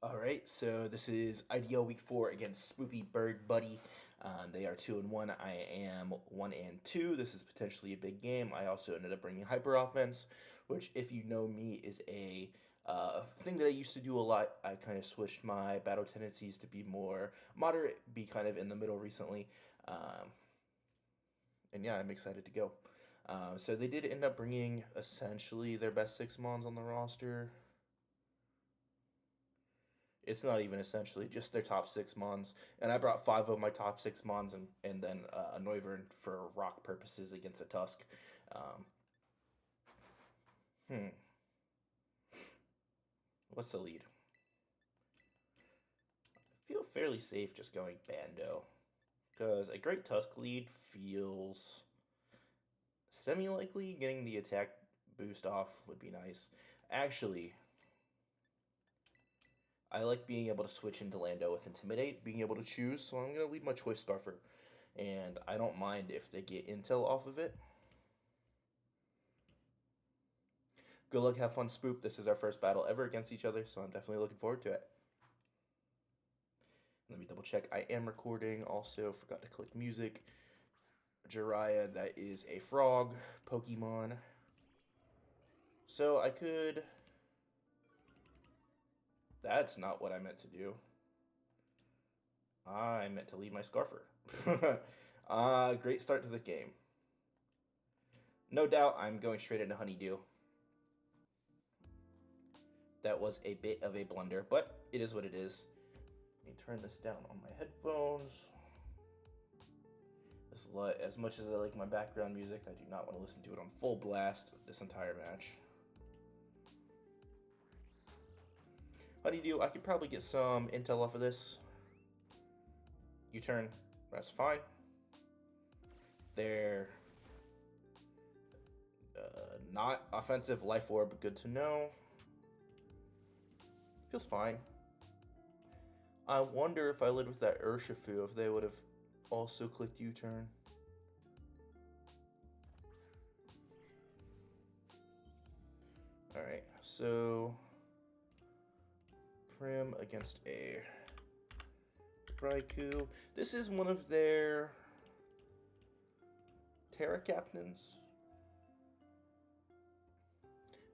All right, so this is IDL Week 4 against Spoopy Bird Buddy. They are 2-1. I am 1-2. This is potentially a big game. I also ended up bringing Hyper Offense, which, if you know me, is a thing that I used to do a lot. I kind of switched my battle tendencies to be more moderate, be kind of in the middle recently. And yeah, I'm excited to go. So they did end up bringing essentially their best 6 mons on the roster. It's not even essentially just their top 6 mons. And I brought 5 of my top 6 mons and then a Noivern for rock purposes against a Tusk. Um, what's the lead? I feel fairly safe just going Bando. Because a great Tusk lead feels semi-likely. Getting the attack boost off would be nice. Actually, I like being able to switch into Lando with Intimidate, being able to choose, so I'm going to leave my choice Scarfer. And I don't mind if they get intel off of it. Good luck, have fun, Spoop. This is our first battle ever against each other, so I'm definitely looking forward to it. Let me double check. I am recording. Also, forgot to click music. Jiraiya, that is a frog Pokemon. So I could... That's not what I meant to do. I meant to leave my Scarfer. Great start to the game. No doubt I'm going straight into Honeydew. That was a bit of a blunder, but it is what it is. Let me turn this down on my headphones. As much as I like my background music, I do not want to listen to it on full blast this entire match. Honeydew, I could probably get some intel off of this. U-turn, that's fine. They're not offensive. Life Orb, good to know. Feels fine. I wonder if I lived with that Urshifu, if they would have also clicked U-turn. Alright, so Prim against a Raikou. This is one of their Terra Captains.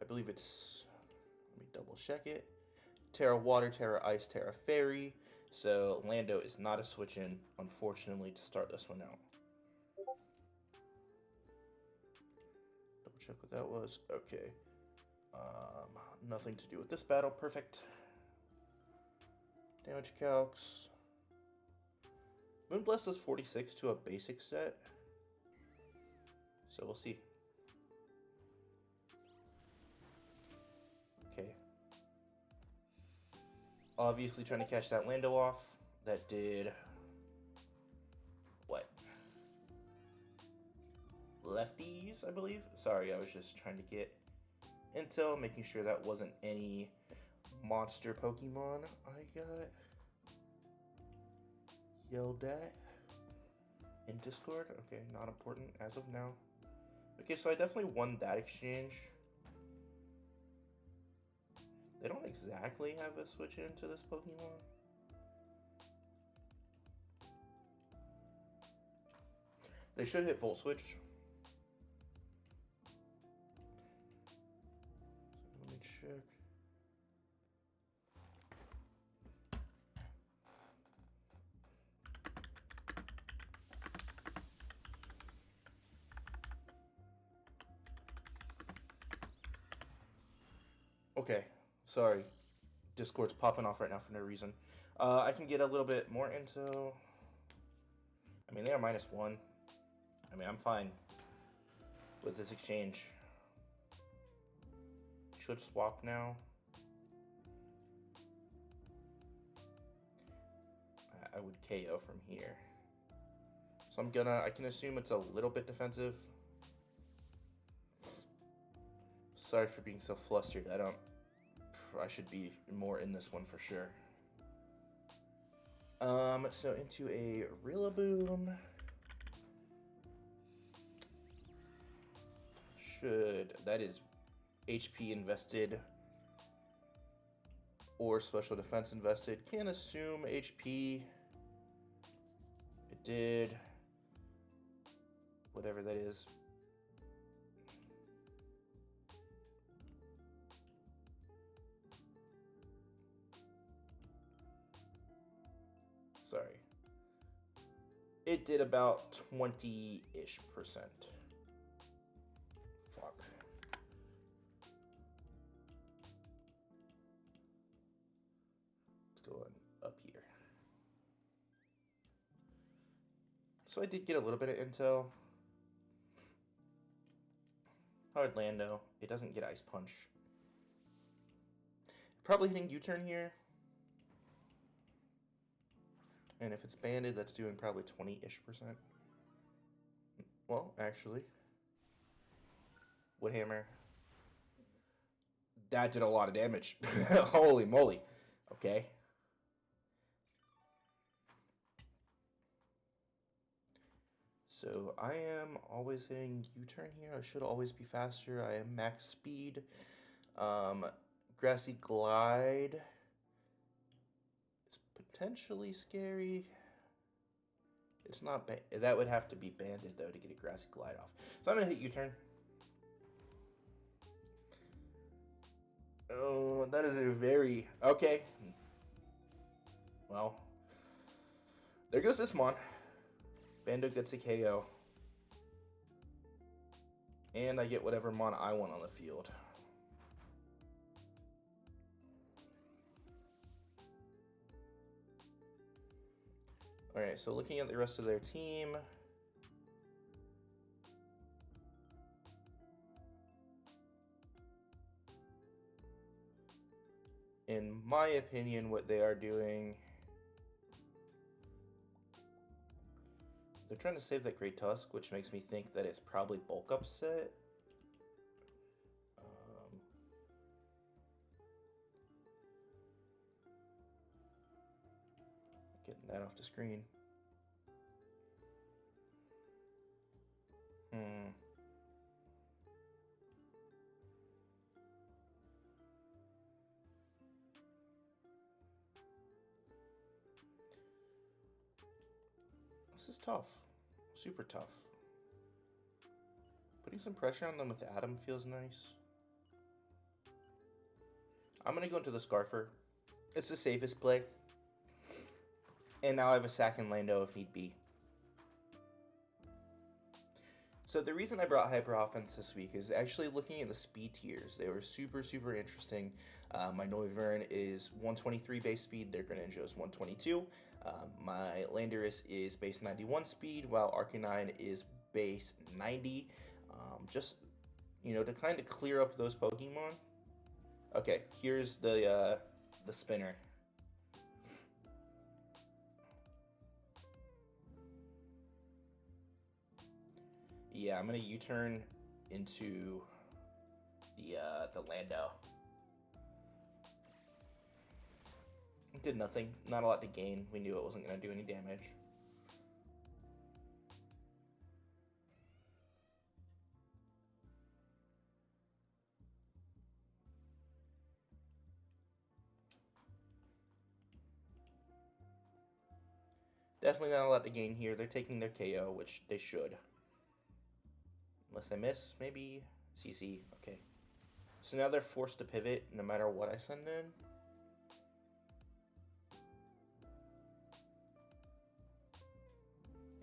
I believe it's, let me double check it. Terra Water, Terra Ice, Terra Fairy. So Lando is not a switch-in, unfortunately, to start this one out. Double check what that was. Okay. Nothing to do with this battle. Perfect. Damage calcs. Moonblast does 46 to a basic set. So we'll see. Okay. Obviously trying to catch that Lando off. That did... what? Lefties, I believe? Sorry, I was just trying to get intel, making sure that wasn't any monster Pokemon I got yelled at in Discord. Okay, not important as of now. Okay, so I definitely won that exchange. They don't exactly have a switch into this Pokemon. They should hit Volt Switch. So let me check. Okay, sorry. Discord's popping off right now for no reason. I can get a little bit more info. I mean, they are -1. I mean, I'm fine with this exchange. Should swap now. I would KO from here. So I can assume it's a little bit defensive. Sorry for being so flustered. I should be more in this one for sure. So into a Rillaboom. That is HP invested. or special defense invested. Can't assume HP. It did. Whatever that is. Sorry. It did about 20-ish%. Fuck. Let's go on up here. So I did get a little bit of intel. Hard land though. It doesn't get Ice Punch. Probably hitting U-turn here. And if it's banded, that's doing probably 20-ish%. Well, actually. Woodhammer. That did a lot of damage. Holy moly. Okay. So I am always hitting U-turn here. I should always be faster. I am max speed. Grassy Glide is potentially scary. It's not that would have to be banded though to get a Grassy Glide off. So I'm gonna hit U-turn. Oh, that is a very okay. Well, there goes this mon. Bando gets a KO. And I get whatever mon I want on the field. Alright, so looking at the rest of their team. In my opinion, what they are doing, they're trying to save that Great Tusk, which makes me think that it's probably bulk upset. Getting that off the screen. This is tough. Super tough. Putting some pressure on them with Adam feels nice. I'm going to go into the Scarfer. It's the safest play. And now I have a sack in Lando if need be. So the reason I brought Hyper Offense this week is actually looking at the speed tiers. They were super, super interesting. My Noivern is 123 base speed. Their Greninja is 122. My Landorus is base 91 speed, while Arcanine is base 90. Just, you know, to kind of clear up those Pokemon. Okay, here's the spinner. Yeah, I'm gonna U-turn into the Lando. It did nothing. Not a lot to gain. We knew it wasn't gonna do any damage. Definitely not a lot to gain here. They're taking their KO, which they should. Unless I miss, maybe. CC, okay. So now they're forced to pivot no matter what I send in.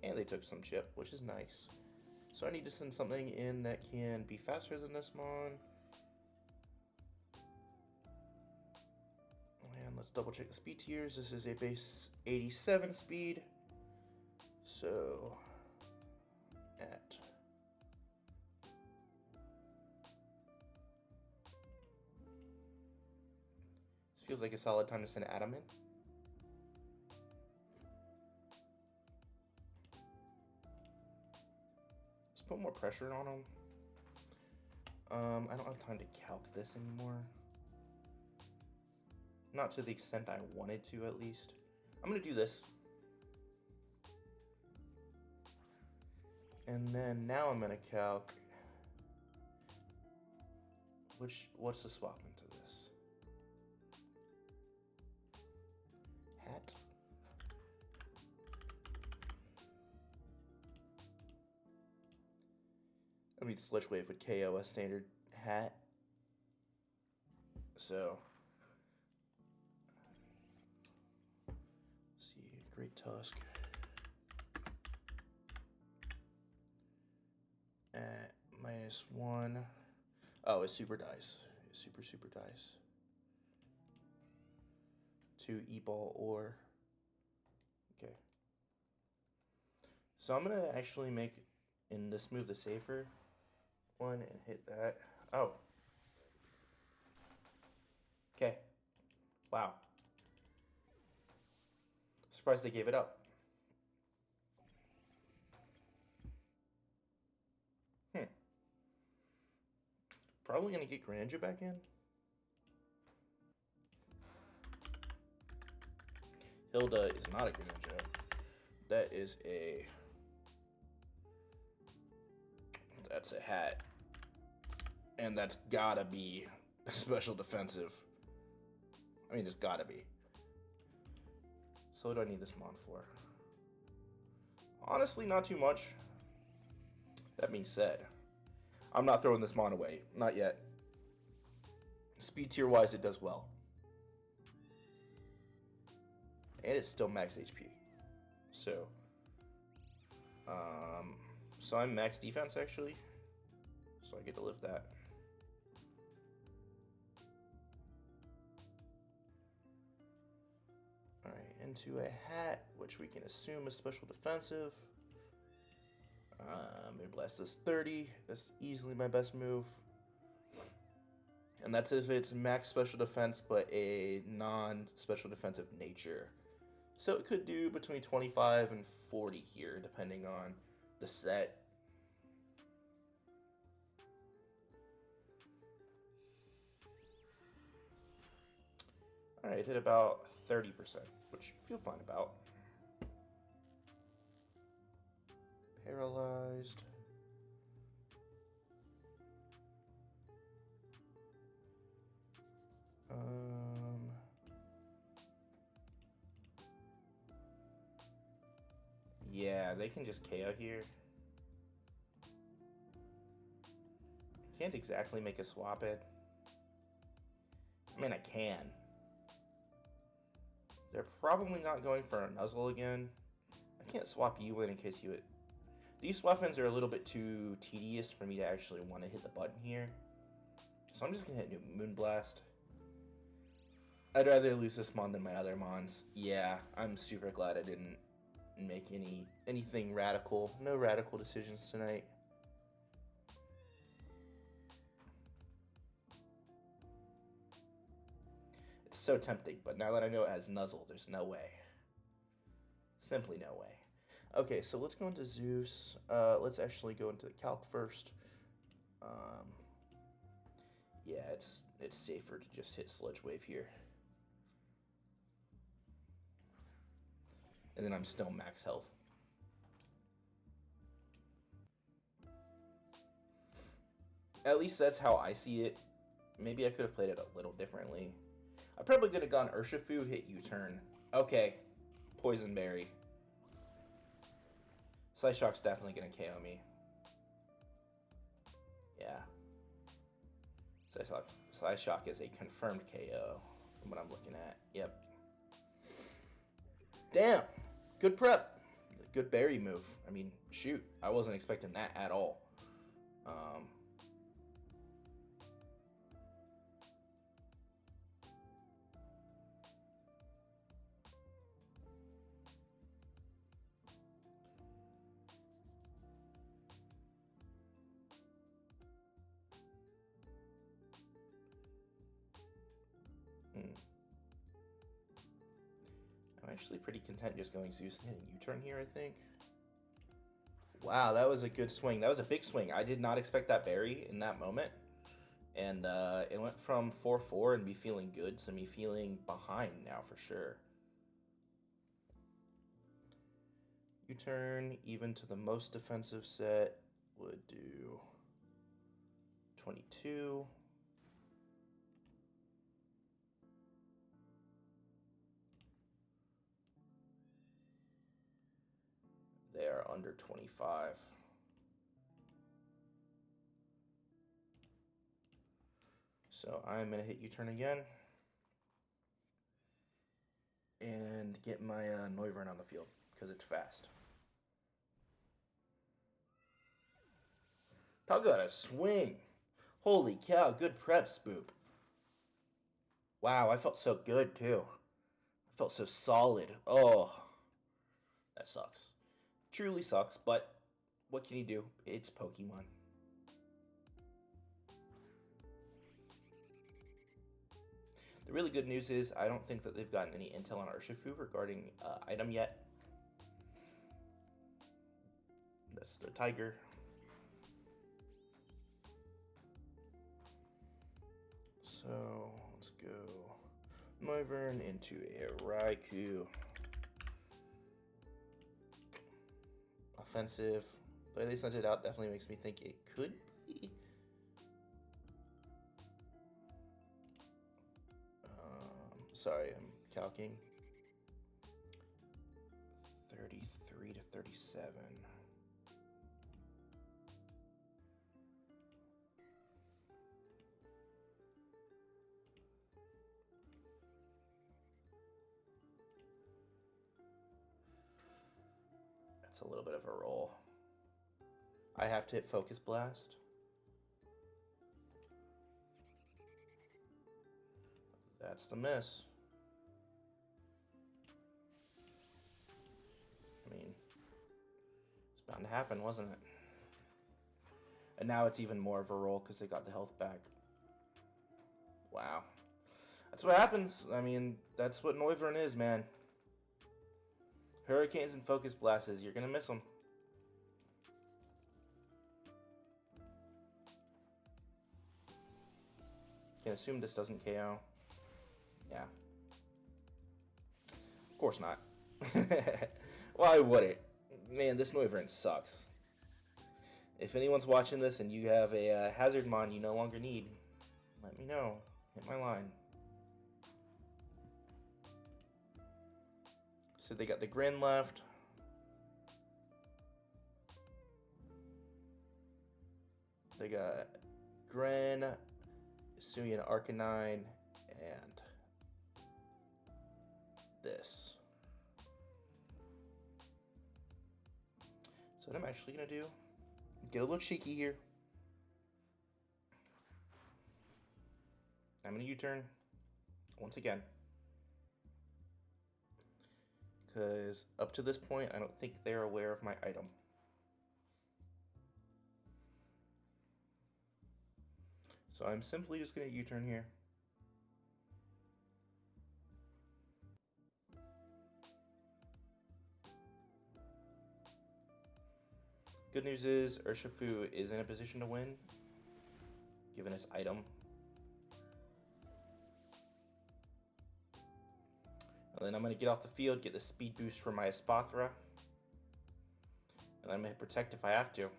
And they took some chip, which is nice. So I need to send something in that can be faster than this mon. And let's double check the speed tiers. This is a base 87 speed. So at this feels like a solid time to send Adam in. Let's put more pressure on him. I don't have time to calc this anymore. Not to the extent I wanted to, at least. I'm gonna do this. And then now I'm gonna calc what's the swap into this? I mean, Sludge Wave would KO a standard hat. So, let's see, Great Tusk. At -1. Oh, it's super dice. It's super dice. 2 E-ball or. Okay. So I'm gonna actually make in this move the safer one and hit that. Oh. Okay. Wow. Surprised they gave it up. Probably gonna get Greninja back in. Hilda is not a Greninja. That is a... That's a hat. And that's gotta be a special defensive. I mean, it's gotta be. So what do I need this Mon for? Honestly, not too much. That being said, I'm not throwing this Mon away. Not yet. Speed tier wise, it does well. And it's still max HP. So I'm max defense actually. So I get to live that. Alright, into a hat, which we can assume is special defensive. Moonblast is 30. That's easily my best move. And that's if it's max special defense, but a non-special defensive nature. So it could do between 25 and 40 here, depending on the set. Alright, it did about 30%, which I feel fine about. Paralyzed. Yeah, they can just KO here. Can't exactly make a swap it. I mean, I can. They're probably not going for a Nuzzle again. I can't swap you in case you... These swap ins are a little bit too tedious for me to actually want to hit the button here. So I'm just going to hit Moonblast. I'd rather lose this Mon than my other Mons. Yeah, I'm super glad I didn't make anything radical. No radical decisions tonight. It's so tempting, but now that I know it has Nuzzle, there's no way. Simply no way. Okay, so let's go into Zeus. Let's actually go into the Calc first. Yeah, it's safer to just hit Sludge Wave here. And then I'm still max health. At least that's how I see it. Maybe I could have played it a little differently. I probably could have gone Urshifu, hit U-turn. Okay, Poison Berry. Psyshock's definitely going to KO me. Yeah. Psyshock is a confirmed KO from what I'm looking at. Yep. Damn. Good prep. Good berry move. I mean, shoot. I wasn't expecting that at all. I'm actually pretty content just going Zeus and hitting U-turn here, I think. Wow, that was a good swing. That was a big swing. I did not expect that berry in that moment. And it went from 4-4 and me feeling good to me feeling behind now for sure. U-turn, even to the most defensive set, would do 22. They are under 25. So I'm going to hit U-turn again. And get my Noivern on the field, because it's fast. Talk about a swing. Holy cow, good prep, Spoop. Wow, I felt so good, too. I felt so solid. Oh, that sucks. Truly sucks, but what can you do? It's Pokemon. The really good news is I don't think that they've gotten any intel on Urshifu regarding item yet. That's the Tiger. So let's go Noivern into a Raikou. Offensive. The way they sent it out definitely makes me think it could be. Sorry, I'm calcing. 33 to 37. That's a little bit of a roll. I have to hit Focus Blast. That's the miss. I mean, it's bound to happen, wasn't it? And now it's even more of a roll because they got the health back. Wow. That's what happens. I mean, that's what Noivern is, man. Hurricanes and Focus Blasts, you're going to miss them. Can assume this doesn't KO. Yeah. Of course not. Why would it? Man, this Noivern sucks. If anyone's watching this and you have a Hazard Mon you no longer need, let me know. Hit my line. So they got the Grin left. They got Grin, Hisuian Arcanine, and this. So what I'm actually going to do, get a little cheeky here. I'm going to U-turn once again. Because up to this point, I don't think they're aware of my item. So I'm simply just going to U-turn here. Good news is Urshifu is in a position to win, given his item. And then I'm going to get off the field, get the speed boost for my Espathra. And I'm going to protect if I have to.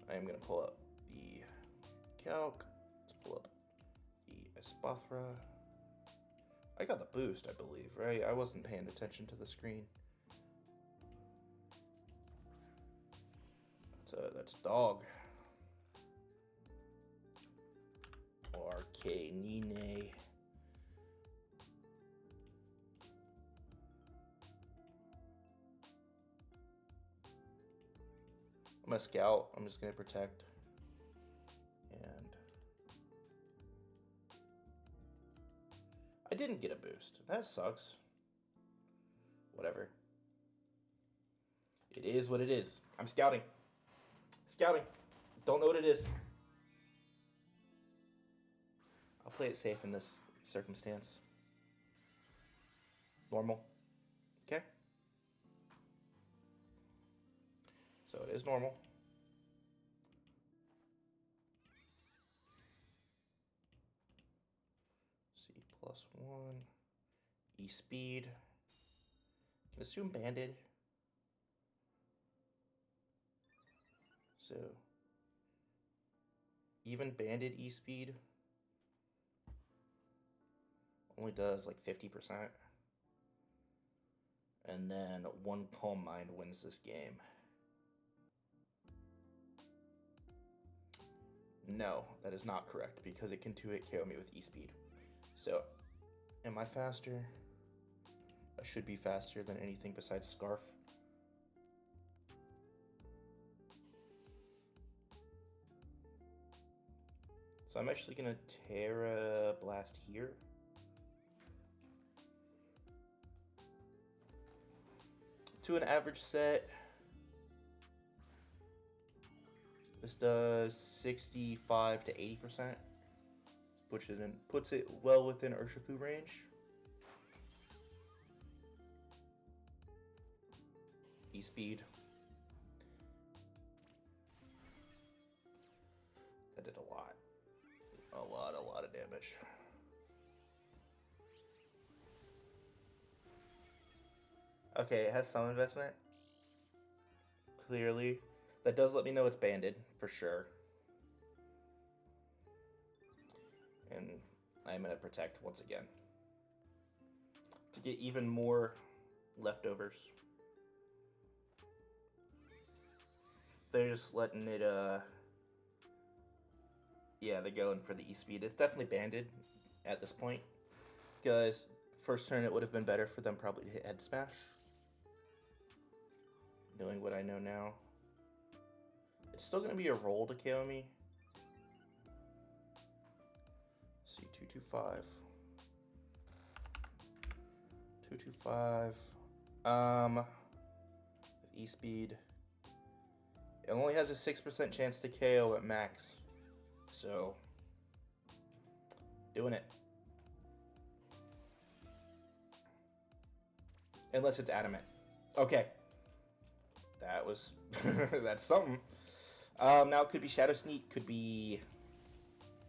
I am going to pull up the Calc. Let's pull up the Espathra. I got the boost, I believe, right? I wasn't paying attention to the screen. That's dog. Arcanine. I'm gonna scout. I'm just gonna protect. And I didn't get a boost. That sucks. Whatever. It is what it is. I'm scouting. Scouting. Don't know what it is. I'll play it safe in this circumstance. Normal. Okay? So it is normal. C +1. E speed. Can assume banded. So even banded E speed only does like 50%. And then one Calm Mind wins this game. No, that is not correct because it can 2-hit KO me with E-Speed. So, am I faster? I should be faster than anything besides Scarf. So I'm actually going to Terra Blast here. To an average set, this does 65 to 80%. Puts it well within Urshifu range. E-Speed. That did a lot. A lot of damage. Okay, it has some investment. Clearly. That does let me know it's banded, for sure. And I'm going to protect once again. To get even more leftovers. They're just letting it, yeah, they're going for the E-Speed. It's definitely banded at this point. Because first turn it would have been better for them probably to hit Head Smash. Knowing what I know now. It's still going to be a roll to KO me. Let's see, 225. 225. With E-Speed. It only has a 6% chance to KO at max. So, doing it. Unless it's adamant. Okay. That was, that's something. Now it could be Shadow Sneak, could be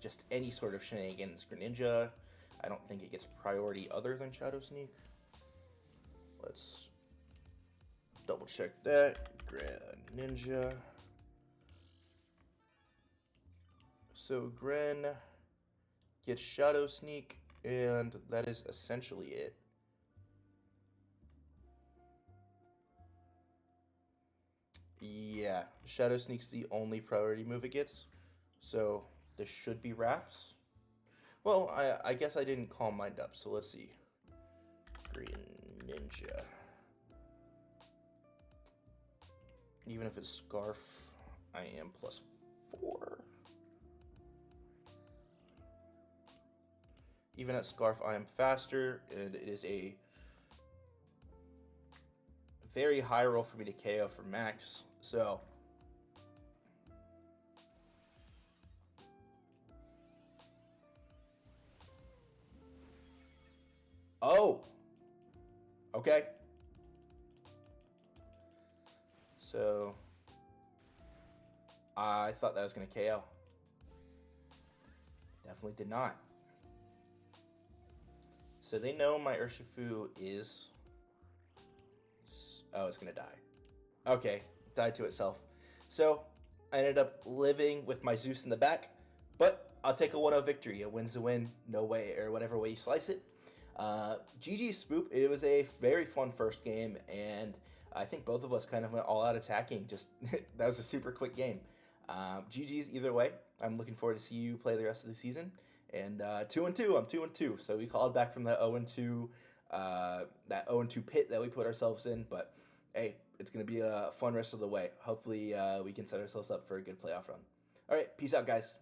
just any sort of shenanigans. Greninja, I don't think it gets priority other than Shadow Sneak. Let's double check that. Greninja. So Gren gets Shadow Sneak, and that is essentially it. Yeah, Shadow Sneak's the only priority move it gets, so this should be wraps. Well, I guess I didn't Calm Mind up, so let's see. Greninja. Even if it's Scarf, I am +4. Even at Scarf, I am faster, and it is a very high roll for me to KO for max, so oh, okay. So I thought that was going to KO. Definitely did not. So they know my Urshifu is... Oh, it's going to die. Okay, died to itself. So I ended up living with my Zeus in the back, but I'll take a 1-0 victory. A win's a win, no way, or whatever way you slice it. GG's Spoop, it was a very fun first game, and I think both of us kind of went all out attacking. Just that was a super quick game. GG's either way. I'm looking forward to see you play the rest of the season. And 2-2, I'm 2-2. So we called back from that 0-2, that 0-2 pit that we put ourselves in. But hey, it's gonna be a fun rest of the way. Hopefully, we can set ourselves up for a good playoff run. All right, peace out, guys.